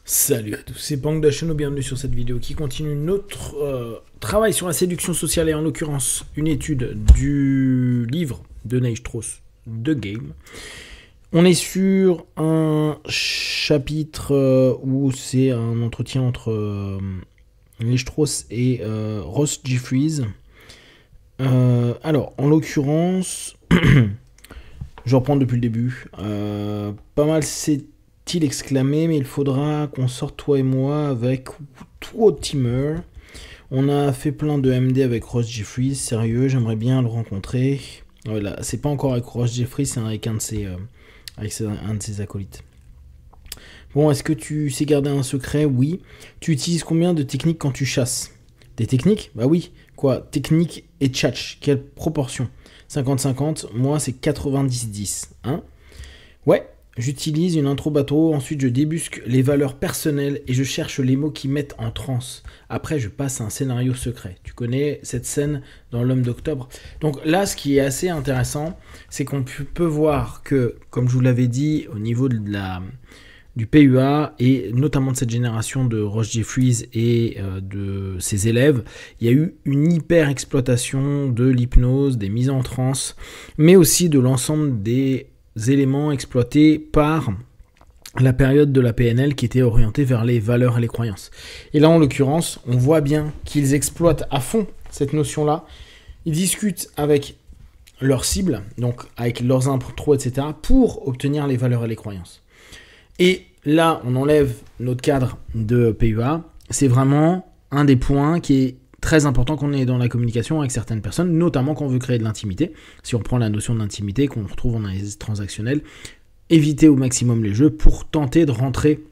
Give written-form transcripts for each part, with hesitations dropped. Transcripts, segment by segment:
Salut à tous, c'est Pang de la chaîne, bienvenue sur cette vidéo qui continue notre travail sur la séduction sociale et en l'occurrence une étude du livre de Neil Strauss, The Game. On est sur un chapitre où c'est un entretien entre Neil Strauss et Ross Jeffries. Alors, en l'occurrence, je reprends depuis le début, pas mal c'est-il exclamé, mais il faudra qu'on sorte toi et moi avec Timmer. On a fait plein de MD avec Ross Jeffries, sérieux, j'aimerais bien le rencontrer. Voilà, c'est pas encore avec Ross Jeffries, c'est avec un de ses acolytes. Bon, est-ce que tu sais garder un secret? Oui. Tu utilises combien de techniques quand tu chasses? Des techniques? Bah oui. Quoi? Technique et tchatch. Quelle proportion? 50-50. Moi, c'est 90-10. Hein? Ouais. J'utilise une intro bateau, ensuite je débusque les valeurs personnelles et je cherche les mots qui mettent en transe. Après, je passe à un scénario secret. Tu connais cette scène dans L'Homme d'Octobre? Donc là, ce qui est assez intéressant, c'est qu'on peut voir que, comme je vous l'avais dit, au niveau du PUA et notamment de cette génération de Ross Jeffries et de ses élèves, il y a eu une hyper exploitation de l'hypnose, des mises en transe, mais aussi de l'ensemble des éléments exploités par la période de la PNL qui était orientée vers les valeurs et les croyances. Et là, en l'occurrence, on voit bien qu'ils exploitent à fond cette notion-là. Ils discutent avec leurs cibles, donc avec leurs intros, etc., pour obtenir les valeurs et les croyances. Et là, on enlève notre cadre de PUA. C'est vraiment un des points qui est très important qu'on est dans la communication avec certaines personnes, notamment quand on veut créer de l'intimité. Si on prend la notion d'intimité qu'on retrouve en analyse transactionnelle, éviter au maximum les jeux pour tenter de rentrer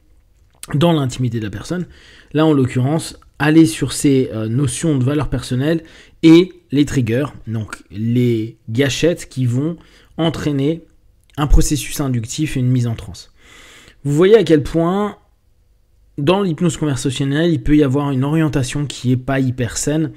dans l'intimité de la personne. Là, en l'occurrence, aller sur ces notions de valeur personnelle et les triggers, donc les gâchettes qui vont entraîner un processus inductif et une mise en transe. Vous voyez à quel point dans l'hypnose conversationnelle, il peut y avoir une orientation qui n'est pas hyper saine.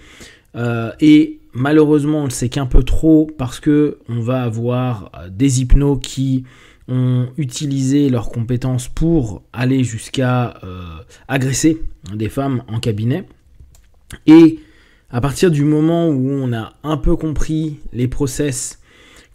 Et malheureusement, on le sait qu'un peu trop parce qu'on va avoir des hypnos qui ont utilisé leurs compétences pour aller jusqu'à agresser des femmes en cabinet. Et à partir du moment où on a un peu compris les process,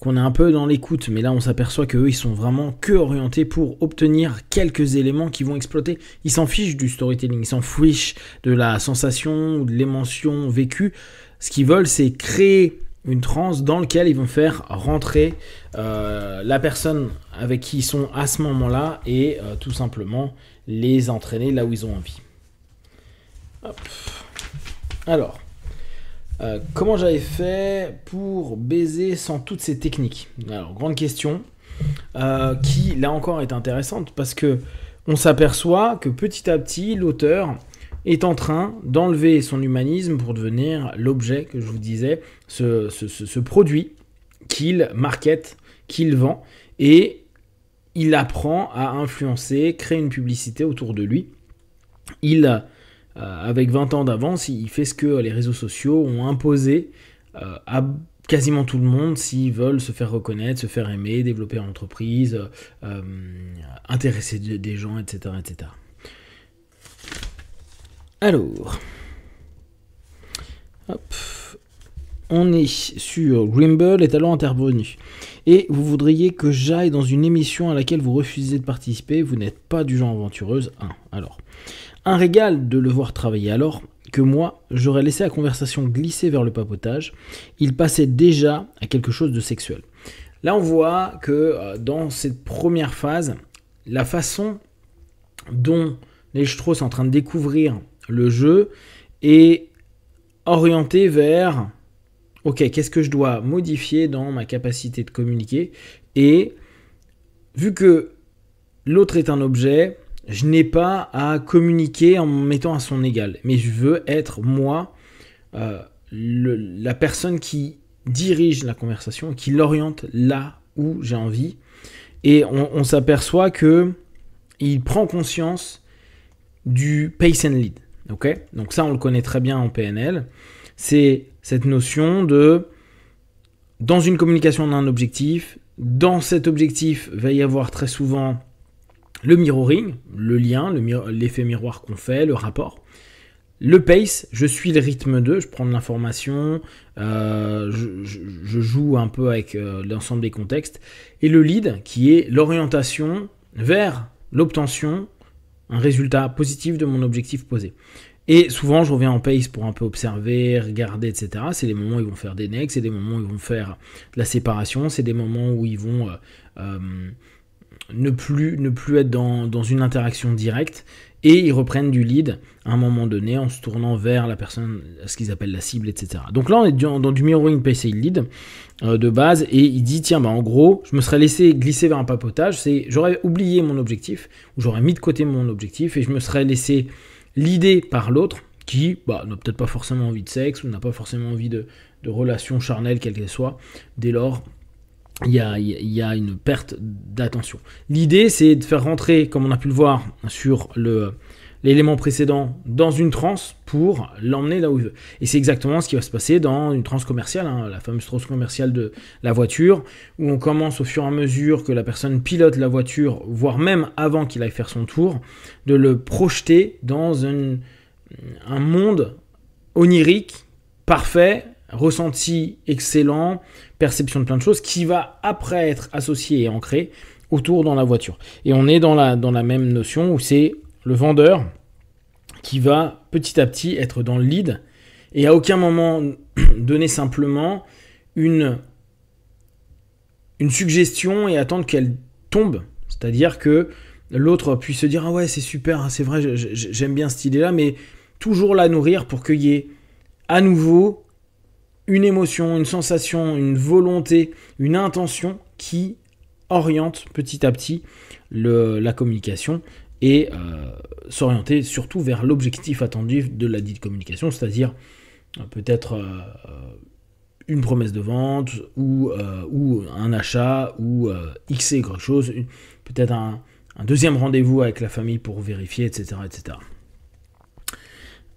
qu'on est un peu dans l'écoute, mais là on s'aperçoit qu'eux ils sont vraiment que orientés pour obtenir quelques éléments qui vont exploiter. Ils s'en fichent du storytelling, ils s'en fichent de la sensation ou de l'émotion vécue. Ce qu'ils veulent, c'est créer une transe dans laquelle ils vont faire rentrer la personne avec qui ils sont à ce moment-là et tout simplement les entraîner là où ils ont envie. Hop. Alors. Comment j'avais fait pour baiser sans toutes ces techniques? Alors, grande question, qui là encore est intéressante parce que on s'aperçoit que petit à petit, l'auteur est en train d'enlever son humanisme pour devenir l'objet que je vous disais, ce produit qu'il market, qu'il vend, et il apprend à influencer, créer une publicité autour de lui. Avec 20 ans d'avance, il fait ce que les réseaux sociaux ont imposé à quasiment tout le monde s'ils veulent se faire reconnaître, se faire aimer, développer une entreprise, intéresser des gens, etc., etc. Alors, hop, on est sur Grimble, les talents intervenus. Et vous voudriez que j'aille dans une émission à laquelle vous refusez de participer, vous n'êtes pas du genre aventureuse. Alors, un régal de le voir travailler alors que moi, j'aurais laissé la conversation glisser vers le papotage. Il passait déjà à quelque chose de sexuel. Là, on voit que dans cette première phase, la façon dont Neil Strauss est en train de découvrir le jeu est orientée vers « Ok, qu'est-ce que je dois modifier dans ma capacité de communiquer ?» Et vu que l'autre est un objet, je n'ai pas à communiquer en me mettant à son égal, mais je veux être moi la personne qui dirige la conversation, qui l'oriente là où j'ai envie. Et on s'aperçoit que il prend conscience du pace and lead. Okay, donc ça, on le connaît très bien en PNL. C'est cette notion de, dans une communication, on a un objectif. Dans cet objectif, va y avoir très souvent Le mirroring, le lien, l'effet miroir qu'on fait, le rapport. Le pace, je suis le rythme d'eux, je prends de l'information, je joue un peu avec l'ensemble des contextes. Et le lead, qui est l'orientation vers l'obtention, un résultat positif de mon objectif posé. Et souvent, je reviens en pace pour un peu observer, regarder, etc. C'est des moments où ils vont faire des necks, c'est des moments où ils vont faire de la séparation, c'est des moments où ils vont ne plus être dans une interaction directe. Et ils reprennent du lead à un moment donné en se tournant vers la personne, ce qu'ils appellent la cible, etc. Donc là, on est dans du mirroring pace lead de base. Et il dit, tiens, en gros, je me serais laissé glisser vers un papotage. J'aurais oublié mon objectif, ou j'aurais mis de côté mon objectif, et je me serais laissé leader par l'autre qui n'a peut-être pas forcément envie de sexe, ou n'a pas forcément envie de relation charnelle, quelle qu'elle soit. Dès lors, il y a une perte d'attention. L'idée, c'est de faire rentrer, comme on a pu le voir sur l'élément précédent, dans une transe pour l'emmener là où il veut. Et c'est exactement ce qui va se passer dans une transe commerciale, la fameuse transe commerciale de la voiture, où on commence au fur et à mesure que la personne pilote la voiture, voire même avant qu'il aille faire son tour, de le projeter dans un monde onirique, parfait, ressenti excellent, perception de plein de choses, qui va après être associé et ancré autour dans la voiture. Et on est dans la même notion où c'est le vendeur qui va petit à petit être dans le lead et à aucun moment donner simplement une suggestion et attendre qu'elle tombe. C'est-à-dire que l'autre puisse se dire « Ah ouais, c'est super, c'est vrai, j'aime bien cette idée-là », mais toujours la nourrir pour qu'il y ait à nouveau une émotion, une sensation, une volonté, une intention qui oriente petit à petit la communication et s'orienter surtout vers l'objectif attendu de la dite communication, c'est-à-dire peut-être une promesse de vente ou un achat ou X et quelque chose, peut-être un deuxième rendez-vous avec la famille pour vérifier, etc. etc.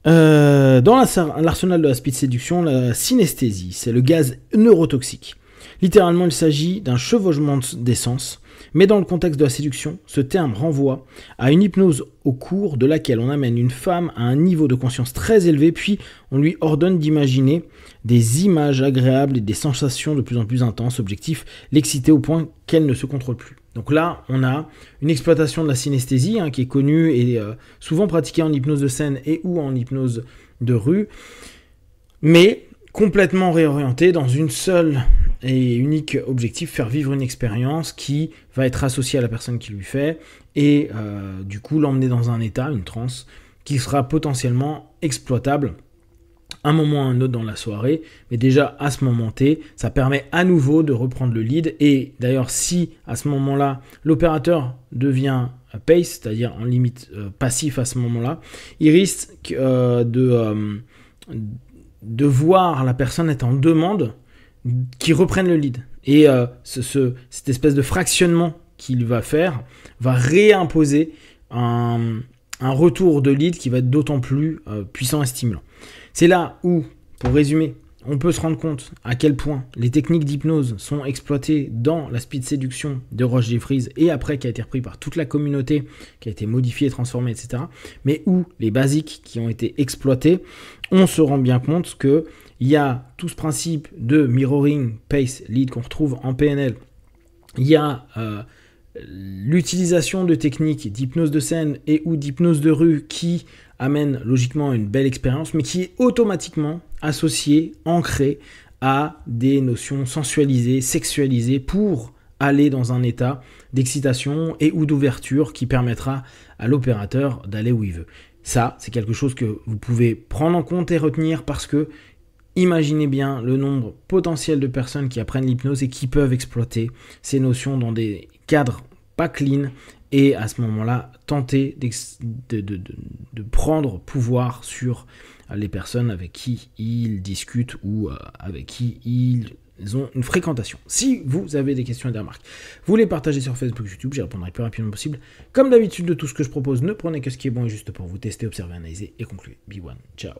Dans l'arsenal de la speed séduction, la synesthésie, c'est le gaz neurotoxique. Littéralement, il s'agit d'un chevauchement d'essence, mais dans le contexte de la séduction, ce terme renvoie à une hypnose au cours de laquelle on amène une femme à un niveau de conscience très élevé, puis on lui ordonne d'imaginer des images agréables et des sensations de plus en plus intenses. Objectif, l'exciter au point qu'elle ne se contrôle plus. Donc là, on a une exploitation de la synesthésie qui est connue et souvent pratiquée en hypnose de scène et ou en hypnose de rue, mais complètement réorientée dans une seule et unique objectif, faire vivre une expérience qui va être associée à la personne qui lui fait et du coup l'emmener dans un état, une transe, qui sera potentiellement exploitable un moment ou un autre dans la soirée, mais déjà à ce moment T, ça permet à nouveau de reprendre le lead. Et d'ailleurs, si à ce moment-là, l'opérateur devient pace, c'est-à-dire en limite passif à ce moment-là, il risque de voir la personne être en demande qui reprenne le lead. Et cette espèce de fractionnement qu'il va faire va réimposer un retour de lead qui va être d'autant plus puissant et stimulant. C'est là où, pour résumer, on peut se rendre compte à quel point les techniques d'hypnose sont exploitées dans la speed séduction de Ross Jeffries et après qui a été repris par toute la communauté, qui a été modifiée, transformée, etc. Mais où les basiques qui ont été exploités, on se rend bien compte qu'il y a tout ce principe de mirroring, pace, lead qu'on retrouve en PNL. Il y a l'utilisation de techniques d'hypnose de scène et ou d'hypnose de rue qui amène logiquement une belle expérience, mais qui est automatiquement associée, ancrée à des notions sensualisées, sexualisées, pour aller dans un état d'excitation et ou d'ouverture qui permettra à l'opérateur d'aller où il veut. Ça, c'est quelque chose que vous pouvez prendre en compte et retenir parce que imaginez bien le nombre potentiel de personnes qui apprennent l'hypnose et qui peuvent exploiter ces notions dans des cadres pas clean et à ce moment-là tenter de prendre pouvoir sur les personnes avec qui ils discutent ou avec qui ils ont une fréquentation. Si vous avez des questions et des remarques, vous les partagez sur Facebook, YouTube, j'y répondrai le plus rapidement possible. Comme d'habitude de tout ce que je propose, ne prenez que ce qui est bon et juste pour vous tester, observer, analyser et conclure. Be one, ciao.